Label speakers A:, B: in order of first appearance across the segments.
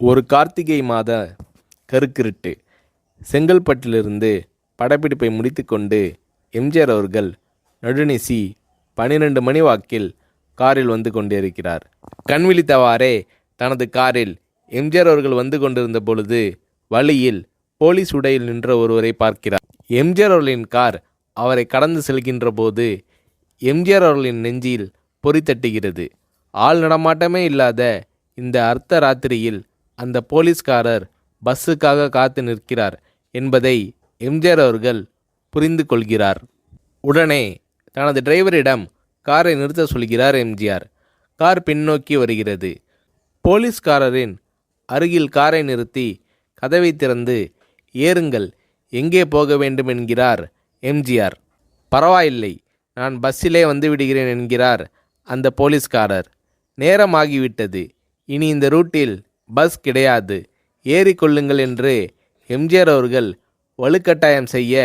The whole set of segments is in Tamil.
A: ஒரு கார்த்திகை மாத கருக்கிருட்டு. செங்கல்பட்டிலிருந்து படப்பிடிப்பை முடித்துக்கொண்டு எம்ஜிஆர் அவர்கள் நடுநிசி 12 மணி வாக்கில் காரில் வந்து கொண்டிருக்கிறார். கண் விழித்தவாறே தனது காரில் எம்ஜிஆர் அவர்கள் வந்து கொண்டிருந்த பொழுது வழியில் போலீஸ் உடையில் நின்ற ஒருவரை பார்க்கிறார். எம்ஜிஆர் அவர்களின் கார் அவரை கடந்து செல்கின்ற போது எம்ஜிஆர் அவர்களின் நெஞ்சில் பொறி தட்டுகிறது. ஆள் நடமாட்டமே இல்லாத இந்த அர்த்த ராத்திரியில் அந்த போலீஸ்காரர் பஸ்ஸுக்காக காத்து நிற்கிறார் என்பதை எம்ஜிஆர் அவர்கள் புரிந்து கொள்கிறார். உடனே தனது டிரைவரிடம் காரை நிறுத்த சொல்கிறார் எம்ஜிஆர். கார் பின்னோக்கி வருகிறது. போலீஸ்காரரின் அருகில் காரை நிறுத்தி கதவை திறந்து ஏறுங்கள், எங்கே போக வேண்டும் என்கிறார் எம்ஜிஆர். பரவாயில்லை, நான் பஸ்ஸிலே வந்து விடுகிறேன் என்கிறார் அந்த போலீஸ்காரர். நேரமாகிவிட்டது, இனி இந்த ரூட்டில் பஸ் கிடையாது, ஏறிக்கொள்ளுங்கள் என்று எம்ஜிஆர் அவர்கள் வலுக்கட்டாயம் செய்ய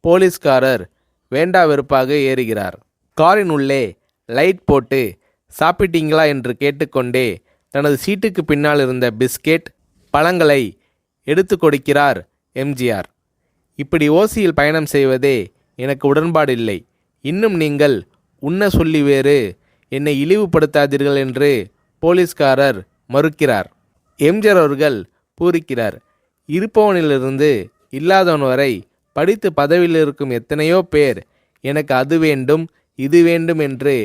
A: போலீஸ்காரர் வேண்டா வெறுப்பாக ஏறுகிறார். காரின் உள்ளே லைட் போட்டு சாப்பிட்டீங்களா என்று கேட்டுக்கொண்டே தனது சீட்டுக்கு பின்னால் இருந்த பிஸ்கெட் பழங்களை எடுத்து கொடுக்கிறார் எம்ஜிஆர். இப்படி ஓசியில் பயணம் செய்வதே எனக்கு உடன்பாடில்லை. இன்னும் நீங்கள் உண்ண சொல்லி வேறு என்னை இழிவுபடுத்தாதீர்கள் என்று போலீஸ்காரர் மறுக்கிறார். எம்ஜிஆர் அவர்கள் பூரிக்கிறார். இருப்பவனிலிருந்து இல்லாதவன் வரை படித்து பதவியில் இருக்கும் எத்தனையோ பேர் எனக்கு அது வேண்டும் இது வேண்டும் என்று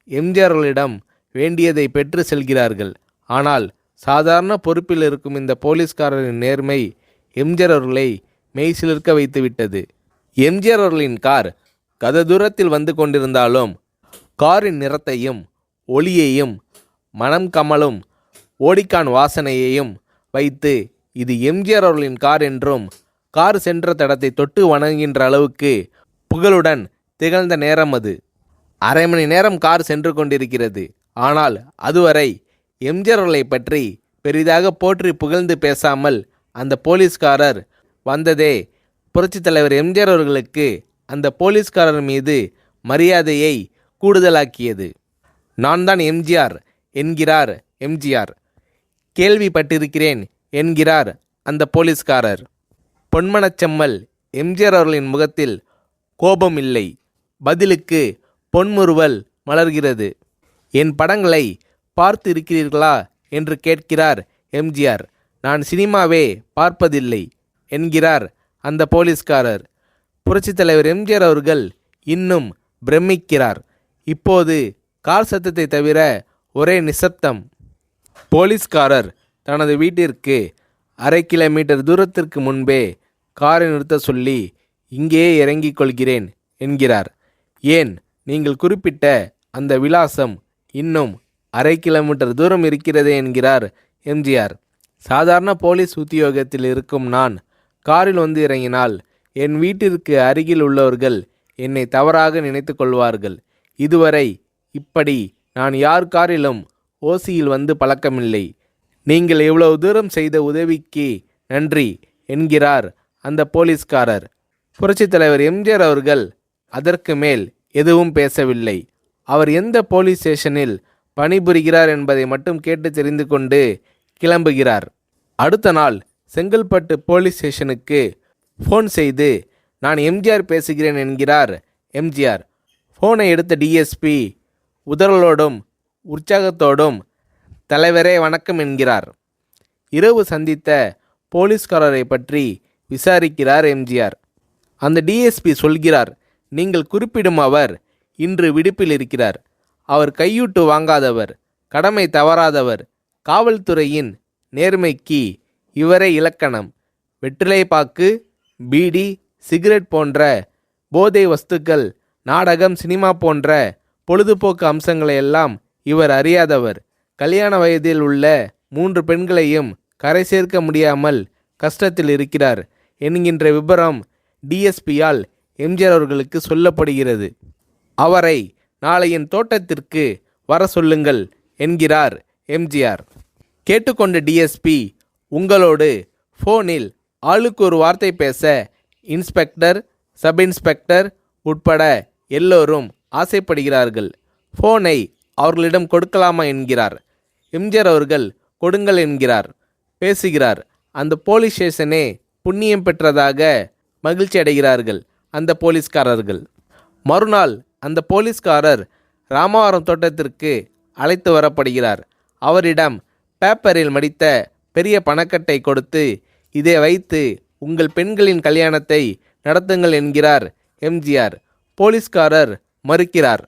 A: எம்ஜிஆர் அவர்களிடம் வேண்டியதை பெற்று செல்கிறார்கள். ஆனால் சாதாரண பொறுப்பில் இருக்கும் இந்த போலீஸ்காரரின் நேர்மை எம்ஜிஆர் அவர்களை மெய்சிலிர்க்க வைத்துவிட்டது. எம்ஜிஆர் அவர்களின் கார் கத தூரத்தில் வந்து கொண்டிருந்தாலும் காரின் நிறத்தையும் ஒளியையும் மனம் கமலும் ஓடிக்கான் வாசனையையும் வைத்து இது எம்ஜிஆர் அவர்களின் கார் என்றும் கார் சென்ற தடத்தை தொட்டு வணங்குகின்ற அளவுக்கு புகழுடன் திகழ்ந்த நேரம் அது. அரை மணி நேரம் கார் சென்று கொண்டிருக்கிறது. ஆனால் அதுவரை எம்ஜிஆர் அவர்களை பற்றி பெரிதாக போற்றி புகழ்ந்து பேசாமல் அந்த போலீஸ்காரர் வந்ததே புரட்சித் தலைவர் எம்ஜிஆர் அவர்களுக்கு அந்த போலீஸ்காரர் மீது மரியாதையை கூடுதலாக்கியது. நான் தான் எம்ஜிஆர் என்கிறார் எம்ஜிஆர். கேள்விப்பட்டிருக்கிறேன் என்கிறார் அந்த போலீஸ்காரர். பொன்மனச்செம்மல் எம்ஜிஆர் அவர்களின் முகத்தில் கோபம் இல்லை, பதிலுக்கு பொன்முறுவல் மலர்கிறது. என் படங்களை பார்த்து இருக்கிறீர்களா என்று கேட்கிறார் எம்ஜிஆர். நான் சினிமாவே பார்ப்பதில்லை என்கிறார் அந்த போலீஸ்காரர். புரட்சித் தலைவர் எம்ஜிஆர் அவர்கள் இன்னும் பிரமிக்கிறார். இப்போது கார் சத்தத்தை தவிர ஒரே நிசப்தம். போலீஸ்காரர் தனது வீட்டிற்கு 1/2 கிலோமீட்டர் தூரத்திற்கு முன்பே காரை நிறுத்த சொல்லி இங்கேயே இறங்கிக் கொள்கிறேன் என்கிறார். ஏன், நீங்கள் குறிப்பிட்ட அந்த விலாசம் இன்னும் 1/2 கிலோமீட்டர் தூரம் இருக்கிறதே என்கிறார் எம்ஜிஆர். சாதாரண போலீஸ் உத்தியோகத்தில் இருக்கும் நான் காரில் வந்து இறங்கினால் என் வீட்டிற்கு அருகில் உள்ளவர்கள் என்னை தவறாக நினைத்து கொள்வார்கள். இதுவரை இப்படி நான் யார் காரிலும் ஓசியில் வந்து பழக்கமில்லை. நீங்கள் இவ்வளவு தூரம் செய்த உதவிக்கு நன்றி என்கிறார் அந்த போலீஸ்காரர். புரட்சித் தலைவர் எம்ஜிஆர் அவர்கள் அதற்கு மேல் எதுவும் பேசவில்லை. அவர் எந்த போலீஸ் ஸ்டேஷனில் பணிபுரிகிறார் என்பதை மட்டும் கேட்டு தெரிந்து கொண்டு கிளம்புகிறார். அடுத்த நாள் செங்கல்பட்டு போலீஸ் ஸ்டேஷனுக்கு ஃபோன் செய்து நான் எம்ஜிஆர் பேசுகிறேன் என்கிறார் எம்ஜிஆர். ஃபோனை எடுத்த டிஎஸ்பி உதறலோடும் உற்சாகத்தோடும் தலைவரே வணக்கம் என்கிறார். இரவு சந்தித்த போலீஸ்காரரை பற்றி விசாரிக்கிறார் எம்ஜிஆர். அந்த டிஎஸ்பி சொல்கிறார், நீங்கள் குறிப்பிடும் அவர் இன்று விடுப்பில் இருக்கிறார். அவர் கையூட்டு வாங்காதவர், கடமை தவறாதவர், காவல்துறையின் நேர்மைக்கு இவரே இலக்கணம். வெற்றிலை பாக்கு, பீடி, சிகரெட் போன்ற போதை வஸ்துக்கள், நாடகம், சினிமா போன்ற பொழுதுபோக்கு அம்சங்களையெல்லாம் இவர் அறியாதவர். கல்யாண வயதில் உள்ள 3 பெண்களையும் கரை சேர்க்க முடியாமல் கஷ்டத்தில் இருக்கிறார் என்கின்ற விபரம் டிஎஸ்பியால் எம்ஜிஆர் அவர்களுக்கு சொல்லப்படுகிறது. அவரை நாளை என் தோட்டத்திற்கு வர சொல்லுங்கள் என்கிறார் எம்ஜிஆர். கேட்டுக்கொண்ட டிஎஸ்பி உங்களோடு ஃபோனில் ஆளுக்கு ஒரு வார்த்தை பேச இன்ஸ்பெக்டர், சப் இன்ஸ்பெக்டர் உட்பட எல்லோரும் ஆசைப்படுகிறார்கள். ஃபோனை அவர்களிடம் கொடுக்கலாமா என்கிறார். எம்ஜிஆர் அவர்கள் கொடுங்கள் என்கிறார். பேசுகிறார். அந்த போலீஸ் ஸ்டேஷனே புண்ணியம் பெற்றதாக மகிழ்ச்சி அடைகிறார்கள் அந்த போலீஸ்காரர்கள். மறுநாள் அந்த போலீஸ்காரர் ராமவரம் தோட்டத்திற்கு அழைத்து வரப்படுகிறார். அவரிடம் பேப்பரில் மடித்த பெரிய பணக்கட்டை கொடுத்து, இதை வைத்து உங்கள் பெண்களின் கல்யாணத்தை நடத்துங்கள் என்கிறார் எம்ஜிஆர். போலீஸ்காரர் மறுக்கிறார்.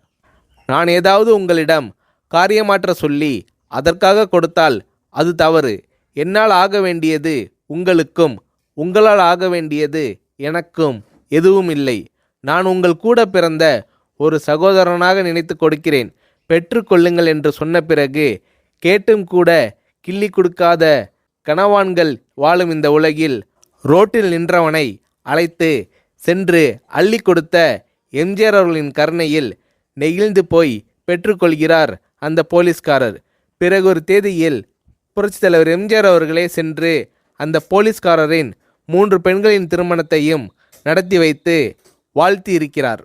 A: நான் ஏதாவது உங்களிடம் காரியமாற்ற சொல்லி அதற்காக கொடுத்தால் அது தவறு. என்னால் ஆக வேண்டியது உங்களுக்கும், உங்களால் ஆக வேண்டியது எனக்கும் எதுவும் இல்லை. நான் உங்கள் கூட பிறந்த ஒரு சகோதரனாக நினைத்து கொடுக்கிறேன், பெற்றுக்கொள்ளுங்கள் என்று சொன்ன பிறகு கேட்டும் கூட கிள்ளி கொடுக்காத கனவான்கள் வாழும் இந்த உலகில் ரோட்டில் நின்றவனை அழைத்து சென்று அள்ளி கொடுத்த எம்ஜிஆர் அவர்களின் கருணையில் நெகிழ்ந்து போய் பெற்றுக்கொள்கிறார் அந்த போலீஸ்காரர். பிறகு ஒரு தேதியில் புரட்சித் தலைவர் எம்ஜிஆர் அவர்களே சென்று அந்த போலீஸ்காரரின் 3 பெண்களின் திருமணத்தையும் நடத்தி வைத்து வாழ்த்தி இருக்கிறார்.